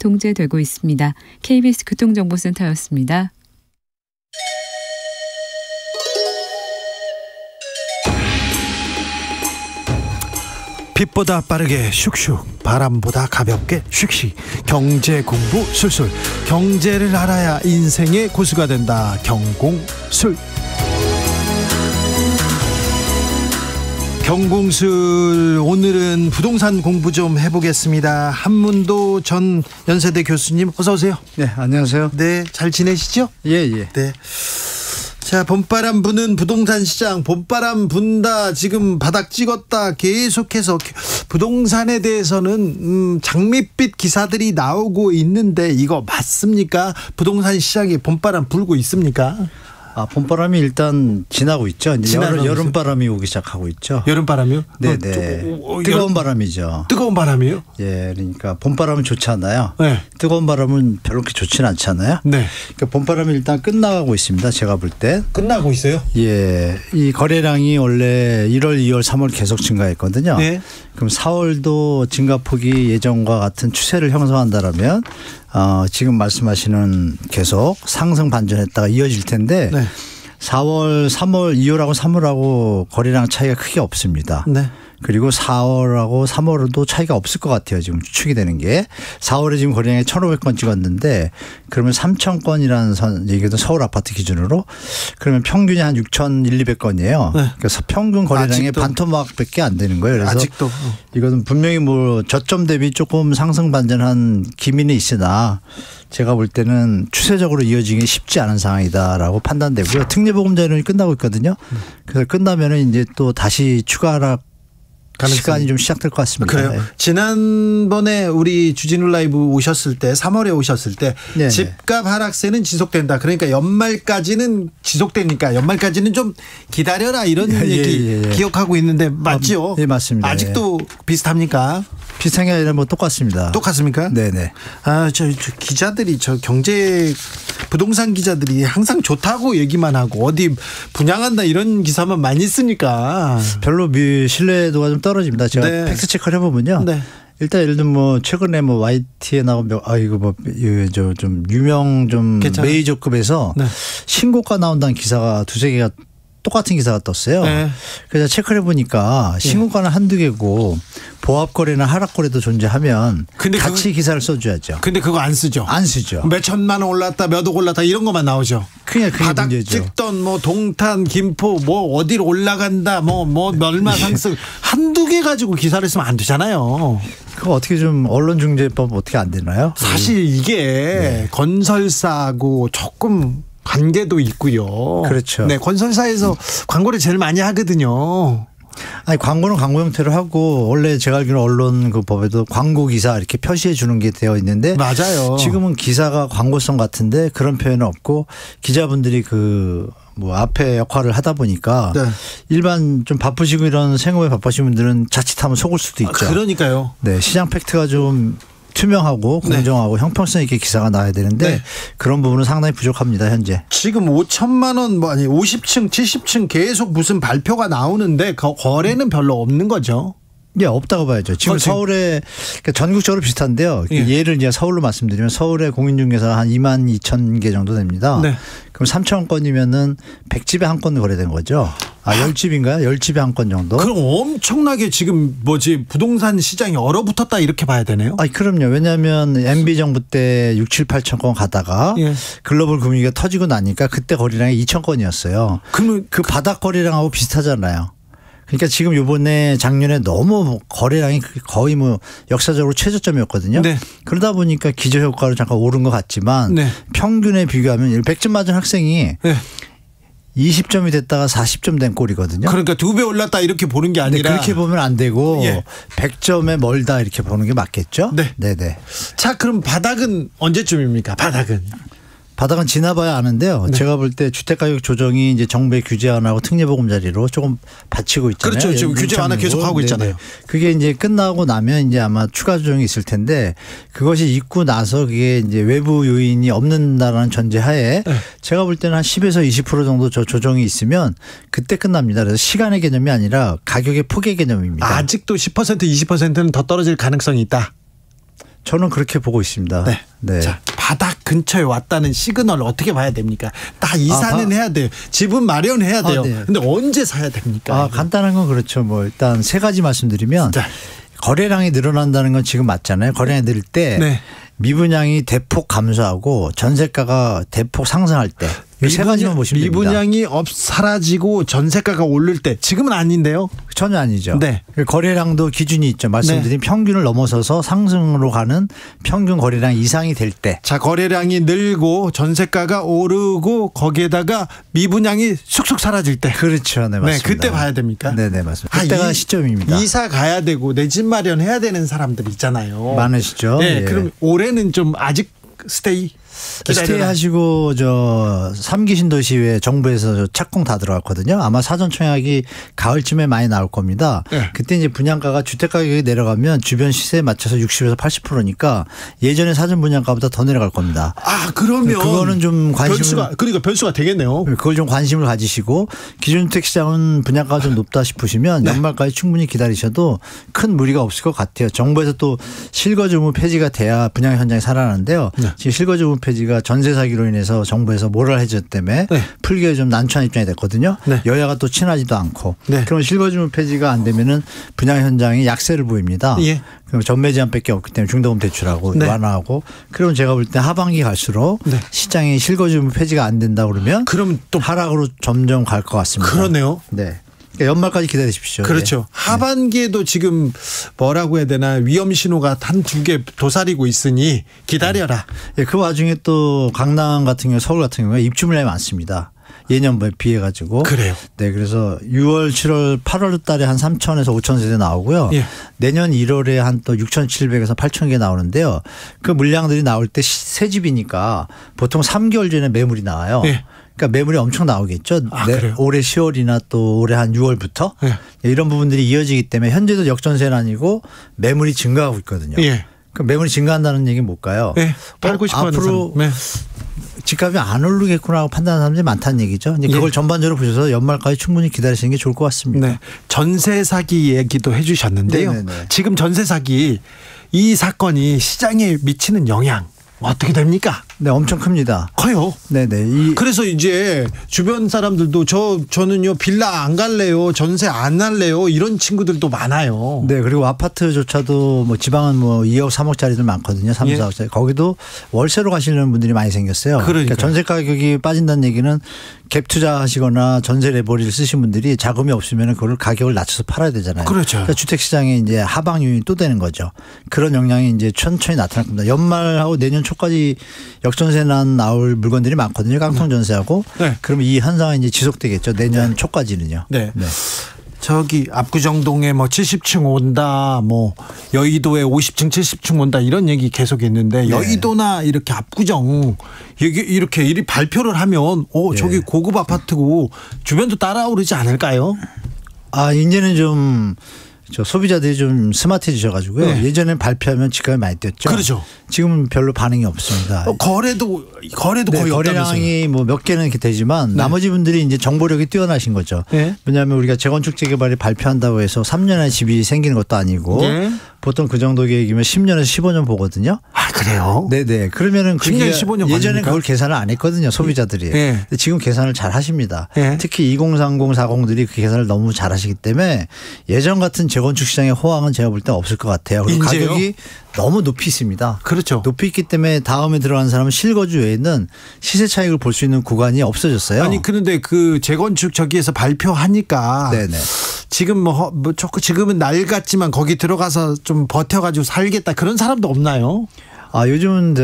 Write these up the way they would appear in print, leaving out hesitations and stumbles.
통제되고 있습니다. KBS 교통정보센터였습니다. 빛보다 빠르게 슉슉, 바람보다 가볍게 슉슉. 경제 공부 술술. 경제를 알아야 인생의 고수가 된다. 경공술. 경공술, 오늘은 부동산 공부 좀 해보겠습니다. 한문도 전 연세대 교수님 어서 오세요. 네, 안녕하세요. 네, 잘 지내시죠? 예. 네. 자, 봄바람 부는 부동산 시장, 봄바람 분다, 지금 바닥 찍었다, 계속해서 부동산에 대해서는 장밋빛 기사들이 나오고 있는데 이거 맞습니까? 부동산 시장에 봄바람 불고 있습니까? 봄바람이 일단 지나고 있죠. 이제 여름바람이 오기 시작하고 있죠. 여름바람이요? 네네. 뜨거운 바람이죠. 뜨거운 바람이요? 예, 그러니까 봄바람은 좋지 않아요. 네. 뜨거운 바람은 별로 그렇게 좋지는 않잖아요. 네. 그러니까 봄바람이 일단 끝나가고 있습니다. 제가 볼 때. 끝나고 있어요? 예. 이 거래량이 원래 1월, 2월, 3월 계속 증가했거든요. 네. 그럼 4월도 증가폭이 예전과 같은 추세를 형성한다라면 지금 말씀하시는 계속 상승 반전했다가 이어질 텐데 네. 4월, 3월, 2월하고 3월하고 거래량 차이가 크게 없습니다. 네. 그리고 4월하고 3월도 차이가 없을 것 같아요. 지금 추측이 되는 게. 4월에 지금 거래량이 1,500건 찍었는데 그러면 3,000건이라는 얘기도 서울 아파트 기준으로 그러면 평균이 한 6,200건이에요. 네. 그래서 평균 거래량의 아직도. 반토막밖에 안 되는 거예요. 그래서 아직도. 이것은 분명히 뭐 저점 대비 조금 상승 반전한 기미는 있으나 제가 볼 때는 추세적으로 이어지기 쉽지 않은 상황이다라고 판단되고요. 특례보금자리론이 끝나고 있거든요. 그래서 끝나면은 이제 또 다시 추가 하락 시간이 좀 시작될 것 같습니다. 그래요? 네. 지난번에 우리 주진우 라이브 오셨을 때 3월에 오셨을 때 네네. 집값 하락세는 지속된다. 그러니까 연말까지는 지속되니까 연말까지는 좀 기다려라 이런 얘기 기억하고 있는데 맞죠? 네, 맞습니다. 아직도 비슷합니까? 비슷한 게 아니라 뭐 똑같습니다. 똑같습니까? 네네. 저 기자들이 경제 부동산 기자들이 항상 좋다고 얘기만 하고 어디 분양한다 이런 기사만 많이 쓰니까 별로 신뢰도가 좀 떨어집니다. 제가 네. 팩트 체크를 해보면요. 네. 일단 예를 들면 뭐 최근에 뭐 YT에 나온 이거 뭐 좀 유명 좀 괜찮아요. 메이저급에서 네. 신고가 나온다는 기사가 두세 개가 똑같은 기사가 떴어요. 네. 그래서 체크를 해보니까 신고가는 한두 개고 보합거래나 하락거래도 존재하면 근데 같이 기사를 써줘야죠. 근데 그거 안 쓰죠. 안 쓰죠. 몇 천만 원 올랐다 몇 억 올랐다 이런 것만 나오죠. 그게 바닥 문제죠. 찍던 뭐 동탄 김포 뭐 어디로 올라간다 뭐 얼마 상승 한두 개 가지고 기사를 쓰면 안 되잖아요. 그거 어떻게 좀 언론중재법 어떻게 안 되나요? 사실 이게 건설사하고 조금 관계도 있고요. 그렇죠. 네, 건설사에서 광고를 제일 많이 하거든요. 아니 광고는 광고 형태로 하고 원래 제가 알기로는 언론 그 법에도 광고 기사 이렇게 표시해 주는 게 되어 있는데 맞아요. 지금은 기사가 광고성 같은데 그런 표현은 없고 기자분들이 그 뭐 앞에 역할을 하다 보니까 네. 일반 좀 바쁘시고 이런 생업에 바쁘신 분들은 자칫하면 속을 수도 있죠. 그러니까요. 네, 시장 팩트가 좀 투명하고 공정하고 형평성 있게 기사가 나와야 되는데 그런 부분은 상당히 부족합니다 현재. 지금 5천만 원 뭐 아니 50층 70층 계속 무슨 발표가 나오는데 거래는 별로 없는 거죠. 예, 없다고 봐야죠. 지금 서울에 그러니까 전국적으로 비슷한데요. 예를 이제 서울로 말씀드리면 서울의 공인중개사가 한 22,000개 정도 됩니다. 네. 그럼 3,000건이면은 100집에 한 건 거래된 거죠. 10집인가요? 10집에 한 건 정도? 그럼 엄청나게 지금 부동산 시장이 얼어붙었다 이렇게 봐야 되네요. 그럼요. 왜냐하면 MB 정부 때 6, 7, 8천 건 가다가 글로벌 금융위기가 터지고 나니까 그때 거래량이 2,000건이었어요. 그러면 그 바닥 거래량하고 비슷하잖아요. 그러니까 지금 요번에 작년에 너무 거래량이 거의 뭐 역사적으로 최저점이었거든요. 네. 그러다 보니까 기저효과로 잠깐 오른 것 같지만 네. 평균에 비교하면 100점 맞은 학생이 20점이 됐다가 40점 된 꼴이거든요. 그러니까 2배 올랐다 이렇게 보는 게 아니라. 그렇게 보면 안 되고 100점에 멀다 이렇게 보는 게 맞겠죠. 네네. 자, 그럼 바닥은 언제쯤입니까? 바닥은 지나봐야 아는데요. 제가 볼 때 주택가격 조정이 이제 정부의 규제 완화하고 특례보금자리로 조금 받치고 있잖아요. 그렇죠. 지금 규제 완화 계속 하고 있잖아요. 그게 이제 끝나고 나면 이제 아마 추가 조정이 있을 텐데 그것이 있고 나서 그게 이제 외부 요인이 없는다라는 전제하에 제가 볼 때는 한 10에서 20% 정도 저 조정이 있으면 그때 끝납니다. 그래서 시간의 개념이 아니라 가격의 폭의 개념입니다. 아직도 10% 20%는 더 떨어질 가능성이 있다. 저는 그렇게 보고 있습니다. 네. 네. 자, 바닥 근처에 왔다는 시그널을 어떻게 봐야 됩니까? 다 이사는 해야 돼요. 집은 마련해야 돼요. 네. 근데 언제 사야 됩니까? 간단한 건 그렇죠. 뭐 일단 세 가지 말씀드리면 네. 거래량이 늘어난다는 건 지금 맞잖아요. 거래량이 늘 때 네. 미분양이 대폭 감소하고 전세가가 대폭 상승할 때 이 세 가지만 보시면 됩니다. 미분양이 사라지고 전세가가 오를 때 지금은 아닌데요. 전혀 아니죠. 네. 거래량도 기준이 있죠. 말씀드린 평균을 넘어서서 상승으로 가는 평균 거래량 이상이 될 때. 자, 거래량이 늘고 전세가가 오르고 거기에다가 미분양이 쑥쑥 사라질 때. 그렇죠. 네, 맞습니다. 네, 그때 봐야 됩니까? 네, 맞습니다. 그때가 시점입니다. 이사 가야 되고 내 집 마련해야 되는 사람들 있잖아요. 많으시죠. 네, 예. 그럼 올해는 좀 아직 스테이 하시고 3기 신도시에 정부에서 착공 다 들어갔거든요. 아마 사전 청약이 가을쯤에 많이 나올 겁니다. 네. 그때 이제 분양가가 주택 가격이 내려가면 주변 시세에 맞춰서 60에서 80%니까 예전에 사전 분양가보다 더 내려갈 겁니다. 그러면 그거는 좀 변수가 되겠네요. 그걸 좀 관심을 가지시고 기준주택 시장은 분양가가 좀 높다 싶으시면 네. 연말까지 충분히 기다리셔도 큰 무리가 없을 것 같아요. 정부에서 또 실거주 의무 폐지가 돼야 분양 현장이 살아나는데요. 네. 지금 실거주 의무 폐지가 전세 사기로 인해서 정부에서 모랄 해제 때문에 네. 풀기에 좀 난처한 입장이 됐거든요. 네. 여야가 또 친하지도 않고. 네. 그럼 실거주 의무 폐지가 안 되면은 분양 현장이 약세를 보입니다. 예. 그럼 전매 제한밖에 없기 때문에 중도금 대출하고 네. 완화하고 그러면 제가 볼 때 하반기 갈수록 네. 시장이 실거주 의무 폐지가 안 된다 그러면 그럼 또 하락으로 점점 갈 것 같습니다. 그러네요. 네. 그러니까 연말까지 기다리십시오. 그렇죠. 네. 하반기에도 지금 뭐라고 해야 되나 위험 신호가 한 두 개 도사리고 있으니 기다려라. 예, 그 와중에 또 강남 같은 경우 서울 같은 경우에 입주 물량이 많습니다. 예년에 비해 가지고. 그래요. 네, 그래서 6월, 7월, 8월 달에 한 3,000에서 5,000 세대 나오고요. 예. 내년 1월에 한 또 6,700에서 8,000 개 나오는데요. 그 물량들이 나올 때 새 집이니까 보통 3개월 전에 매물이 나와요. 예. 그러니까 매물이 엄청 나오겠죠. 그래요? 올해 10월이나 또 올해 한 6월부터 예. 이런 부분들이 이어지기 때문에 현재도 역전세는 아니고 매물이 증가하고 있거든요. 예. 그 매물이 증가한다는 얘기는 뭘까요? 네. 팔고 싶어 하는 앞으로 사람. 네. 집값이 안 오르겠구나 하고 판단하는 사람들이 많다는 얘기죠. 이제 그걸 전반적으로 보셔서 연말까지 충분히 기다리시는 게 좋을 것 같습니다. 네. 전세 사기 얘기도 해 주셨는데요. 네네네. 지금 전세 사기 이 사건이 시장에 미치는 영향 어떻게 됩니까? 네, 엄청 큽니다. 커요. 네네. 그래서 이제 주변 사람들도 저는요 빌라 안 갈래요, 전세 안 할래요 이런 친구들도 많아요. 네, 그리고 아파트조차도 뭐 지방은 뭐 2억, 3억짜리들 많거든요. 3, 예. 4억짜리. 거기도 월세로 가시는 분들이 많이 생겼어요. 그러니까요. 전세 가격이 빠진다는 얘기는 갭 투자하시거나 전세 레버리를 쓰신 분들이 자금이 없으면 그걸 가격을 낮춰서 팔아야 되잖아요. 그렇죠. 그러니까 주택 시장에 이제 하방 요인이 또 되는 거죠. 그런 영향이 이제 천천히 나타날 겁니다. 연말하고 내년 초까지 역전세난 나올 물건들이 많거든요. 깡통 전세하고. 네. 그러면 이 현상이 이제 지속되겠죠. 내년 초까지는요. 네. 저기 압구정동에 뭐 70층 온다, 뭐 여의도에 50층, 70층 온다 이런 얘기 계속 있는데 여의도나 이렇게 압구정 이렇게 발표를 하면 저기 고급 아파트고 주변도 따라오르지 않을까요? 이제는 좀 소비자들이 좀 스마트해지셔가지고요. 네. 예전엔 발표하면 집값이 많이 뛰었죠. 그렇죠. 지금은 별로 반응이 없습니다. 거래도 네, 거의 없다면서요. 거래량이 뭐 몇 개는 이렇게 되지만 나머지 분들이 이제 정보력이 뛰어나신 거죠. 네. 왜냐하면 우리가 재건축 재개발이 발표한다고 해서 3년에 집이 생기는 것도 아니고 네. 보통 그 정도 계획이면 10년에서 15년 보거든요. 그래요? 네네. 그러면은 10년, 15년 예전에 걸립니까? 그걸 계산을 안 했거든요. 소비자들이. 네. 근데 지금 계산을 잘 하십니다. 네. 특히 2030, 40들이 그 계산을 너무 잘 하시기 때문에 예전 같은 재건축 시장의 호황은 제가 볼 때 없을 것 같아요. 그리고 이제요? 가격이 너무 높이 있습니다. 그렇죠. 높이 있기 때문에 다음에 들어가는 사람은 실거주 외에는 시세 차익을 볼 수 있는 구간이 없어졌어요. 아니 그런데 그 재건축 저기에서 발표하니까 네네. 지금 지금은 낡았지만 거기 들어가서 좀 버텨가지고 살겠다 그런 사람도 없나요? 요즘은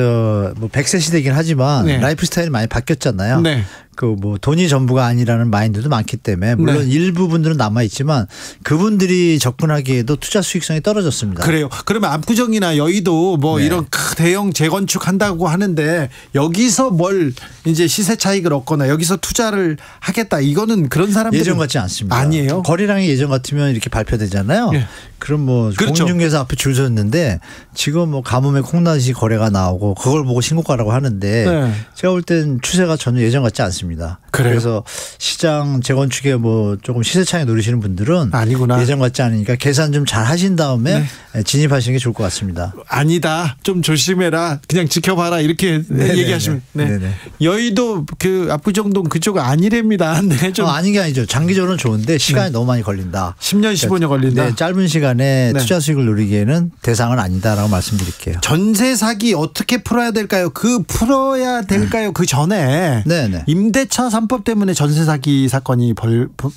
뭐 100세 시대이긴 하지만 네. 라이프 스타일이 많이 바뀌었잖아요. 네. 그 뭐 돈이 전부가 아니라는 마인드도 많기 때문에 물론 네. 일부 분들은 남아 있지만 그분들이 접근하기에도 투자 수익성이 떨어졌습니다. 그래요. 그러면 압구정이나 여의도 뭐 네. 이런 대형 재건축 한다고 하는데 여기서 뭘 이제 시세 차익을 얻거나 여기서 투자를 하겠다 이거는 그런 사람들 예전 같지 않습니다. 아니에요. 거래량이 예전 같으면 이렇게 발표되잖아요. 예. 그럼 뭐 그렇죠. 공중개사 앞에 줄 섰는데 지금 뭐 가뭄에 콩나시 거래가 나오고 그걸 보고 신고가라고 하는데 네. 제가 볼 땐 추세가 전혀 예전 같지 않습니다. 그래요? 그래서 시장 재건축에 뭐 조금 시세차익 노리시는 분들은 아니구나. 예전 같지 않으니까 계산 좀 잘 하신 다음에 네. 진입하시는 게 좋을 것 같습니다. 아니다. 좀 조심해라. 그냥 지켜봐라. 이렇게 네네네. 얘기하시면. 네. 네네. 여의도 그 압구정동 그쪽 아니랍니다. 네, 좀 아닌 게 아니죠. 장기적으로는 좋은데 시간이 너무 많이 걸린다. 10년 15년 걸린다. 네, 짧은 시간에 네. 투자 수익을 누리기에는 대상은 아니다라고 말씀드릴게요. 전세 사기 어떻게 풀어야 될까요? 풀어야 될까요? 그 전에 네네. 임대차 3법 때문에 전세 사기 사건이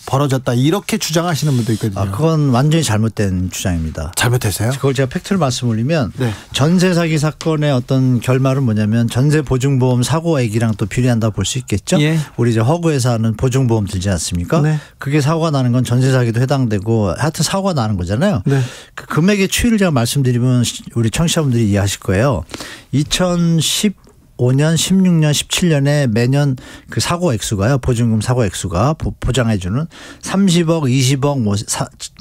벌어졌다. 이렇게 주장하시는 분도 있거든요. 그건 완전히 잘못된 주장입니다. 잘못했어요? 그걸 제가 팩트를 말씀드리면 네. 전세 사기 사건의 어떤 결말은 뭐냐면 전세 보증보험 사고액이랑 또 비례한다고 볼 수 있겠죠. 예. 우리 이제 허구에서 하는 보증보험 들지 않습니까? 네. 그게 사고가 나는 건 전세 사기도 해당되고 하여튼 사고가 나는 거잖아요. 네. 그 금액의 추이를 제가 말씀드리면 우리 청취자분들이 이해하실 거예요. 2015년, 16년, 17년에 매년 그 사고 액수가요. 보증금 사고 액수가 보장해 주는 30억, 20억, 뭐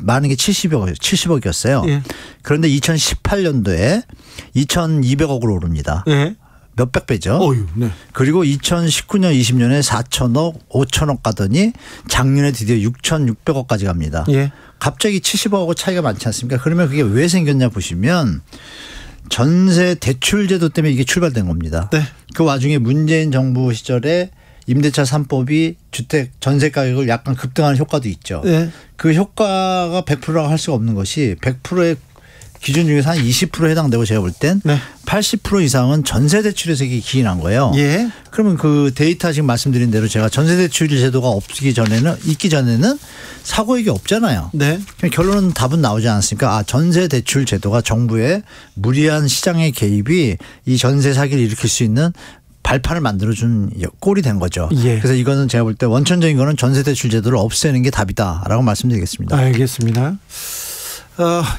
많은 게 70억이었어요. 예. 그런데 2018년도에 2,200억으로 오릅니다. 네. 몇백 배죠. 어휴, 네. 그리고 2019년, 20년에 4천억, 5천억 가더니 작년에 드디어 6,600억까지 갑니다. 예. 갑자기 70억하고 차이가 많지 않습니까? 그러면 그게 왜 생겼냐 보시면 전세 대출 제도 때문에 이게 출발된 겁니다. 네. 그 와중에 문재인 정부 시절에 임대차 3법이 주택 전세 가격을 약간 급등하는 효과도 있죠. 네. 그 효과가 100%라고 할 수가 없는 것이 100%의 기준 중에서 한 20% 해당되고 제가 볼 땐 네. 80% 이상은 전세 대출에서 이게 기인한 거예요. 예. 그러면 그 데이터 지금 말씀드린 대로 제가 전세 대출 제도가 있기 전에는 사고액이 없잖아요. 네. 결론은 답은 나오지 않았으니까 전세 대출 제도가 정부의 무리한 시장의 개입이 이 전세 사기를 일으킬 수 있는 발판을 만들어준 꼴이 된 거죠. 예. 그래서 이거는 제가 볼 때 원천적인 거는 전세 대출 제도를 없애는 게 답이다라고 말씀드리겠습니다. 알겠습니다.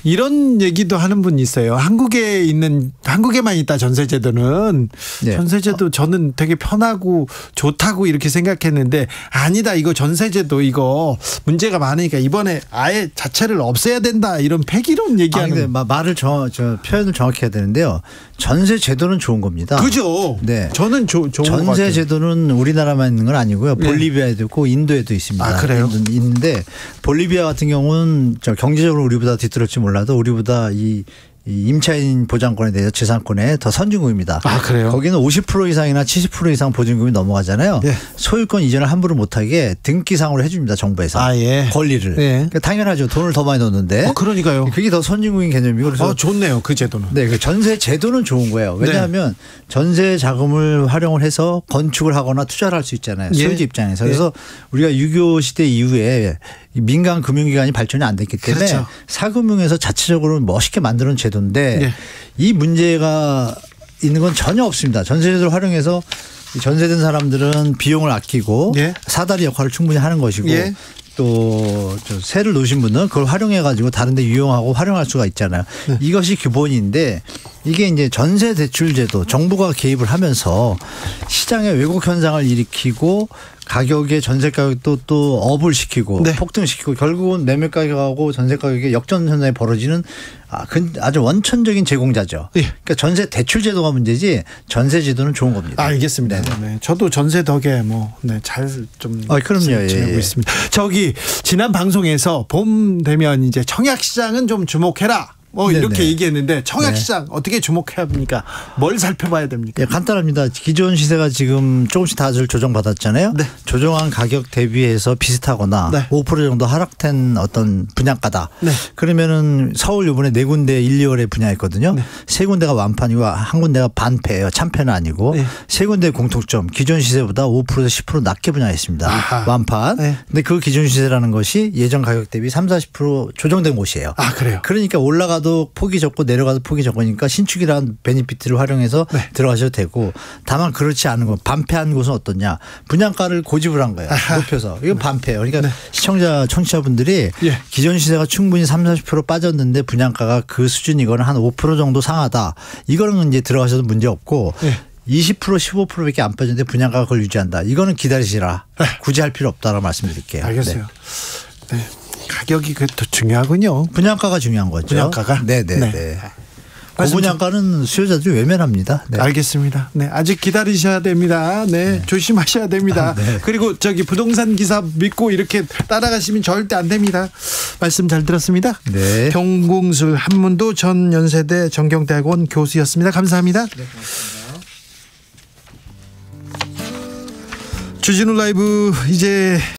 이런 얘기도 하는 분이 있어요. 한국에만 있다 전세제도는. 네. 전세제도 저는 되게 편하고 좋다고 이렇게 생각했는데 아니다. 이거 전세제도 이거 문제가 많으니까 이번에 아예 자체를 없애야 된다. 이런 폐기론 얘기하는. 근데 말을 표현을 정확히 해야 되는데요. 전세 제도는 좋은 겁니다. 그죠. 네. 저는 좋은 것 같아요. 전세 제도는 우리나라만 있는 건 아니고요. 네. 볼리비아에도 있고 인도에도 있습니다. 아, 그래요? 있는데 볼리비아 같은 경우는 경제적으로 우리보다 뒤떨어질지 몰라도 우리보다 이 임차인 보장권에 대해서 재산권에 더 선진국입니다. 아, 그래요? 거기는 50% 이상이나 70% 이상 보증금이 넘어가잖아요. 네. 소유권 이전을 함부로 못하게 등기상으로 해줍니다. 정부에서. 아, 예. 권리를. 예. 그러니까 당연하죠. 돈을 더 많이 넣는데. 그러니까요. 그게 더 선진국인 개념이고. 그래서 좋네요. 그 제도는. 네, 그 전세 제도는 좋은 거예요. 왜냐하면 전세 자금을 활용을 해서 건축을 하거나 투자를 할 수 있잖아요. 예. 소유주 입장에서. 그래서 우리가 6.25 시대 이후에 민간 금융기관이 발전이 안 됐기 때문에 그렇죠. 사금융에서 자체적으로 멋있게 만드는 제도인데 예. 이 문제가 있는 건 전혀 없습니다. 전세제도를 활용해서 전세된 사람들은 비용을 아끼고 예. 사다리 역할을 충분히 하는 것이고 예. 또 세를 놓으신 분은 그걸 활용해 가지고 다른 데 유용하고 활용할 수가 있잖아요. 네. 이것이 기본인데 이게 이제 전세 대출 제도 정부가 개입을 하면서 시장의 왜곡 현상을 일으키고 가격의 전세 가격도 또 업을 시키고 네. 폭등시키고 결국은 매매 가격하고 전세 가격의 역전 현상이 벌어지는 아주 원천적인 제공자죠. 예. 그러니까 전세 대출 제도가 문제지 전세 제도는 좋은 겁니다. 알겠습니다. 네. 저도 전세 덕에 잘 좀 그럼요. 지내고 예. 있습니다. 저기 지난 방송에서 봄 되면 이제 청약시장은 좀 주목해라. 이렇게 네네. 얘기했는데 청약시장 어떻게 주목해야 합니까? 뭘 살펴봐야 됩니까? 예, 간단합니다. 기존 시세가 지금 조금씩 다들 조정받았잖아요. 네. 조정한 가격 대비해서 비슷하거나 네. 5% 정도 하락된 어떤 분양가다. 네. 그러면은 서울 이번에 4군데 1, 2월에 분양했거든요. 네. 3군데가 완판이고 한 군데가 반패예요. 참패는 아니고. 네. 3군데 공통점. 기존 시세보다 5%에서 10% 낮게 분양했습니다. 아하. 완판. 네. 근데 그 기존 시세라는 것이 예전 가격 대비 30-40% 조정된 곳이에요. 그래요? 그러니까 올라가도 폭이 적고 내려가도 폭이 적으니까 신축이라는 베니피트를 활용해서 네. 들어가셔도 되고 다만 그렇지 않은 거 반패한 곳은 어떠냐 분양가를 고집을 한 거예요. 높여서 이건 반패예요. 그러니까 네. 청취자분들이 예. 기존 시세가 충분히 30-40% 빠졌는데 분양가가 그 수준이거나 한 5% 정도 상하다. 이거는 이제 들어가셔도 문제 없고 예. 20% 15%밖에 안 빠졌는데 분양가가 그걸 유지한다. 이거는 기다리시라. 굳이 할 필요 없다라고 말씀드릴게요. 알겠어요. 네. 가격이 더 중요하군요. 분양가가 중요한 거죠. 분양가가? 네네. 네. 네. 고분양가는 수요자들이 외면합니다. 네. 알겠습니다. 네, 아직 기다리셔야 됩니다. 네, 조심하셔야 됩니다. 네. 그리고 부동산 기사 믿고 이렇게 따라가시면 절대 안 됩니다. 말씀 잘 들었습니다. 네. 경공술 한문도 전 연세대 정경대학원 교수였습니다. 감사합니다. 네, 고맙습니다. 주진우 라이브 이제